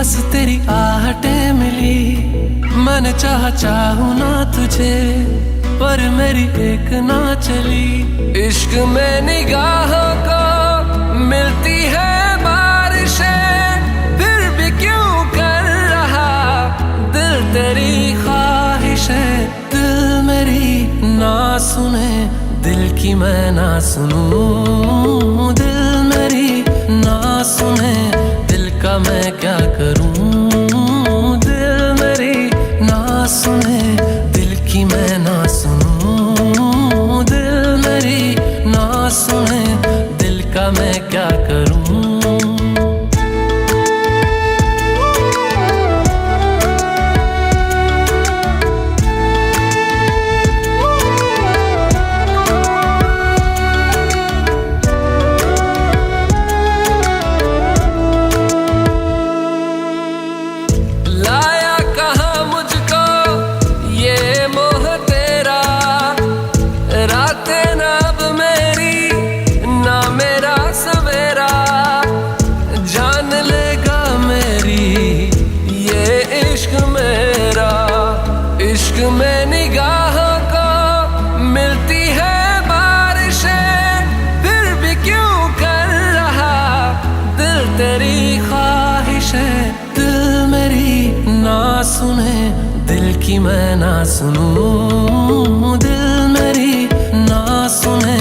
बस तेरी आहटें मिली। मैंने चाहूँ ना तुझे, पर मेरी एक ना चली। इश्क में निगाहों को मिलती है बारिशें, फिर भी क्यों कर रहा दिल तेरी ख्वाहिशें। दिल मेरी ना सुने, दिल की मैं ना सुनूं। दिल मेरी ना सुने, दिल का मैं क्या करूं। दिल मेरी ना सुने, दिल की मैं ना सुनूं। दिल मेरी ना सुने, दिल का मैं क्या करूं। इश्क में निगाहों को मिलती है बारिशें, फिर भी क्यों कर रहा दिल तेरी ख्वाहिशें। दिल मेरी ना सुने, दिल की मैं ना सुनूं। दिल मेरी ना सुने,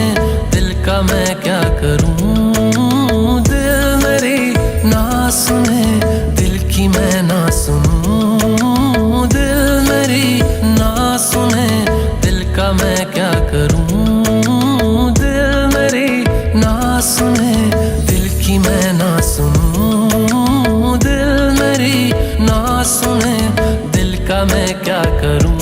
दिल का मैं क्या करूं। दिल मेरी ना सुने, दिल की मैं ना सुनूं। दिल मेरी ना सुने, दिल का मैं क्या करूं। दिल मेरी ना सुने, दिल की मैं ना सुनूं। दिल मेरी ना सुने, दिल का मैं क्या करूं।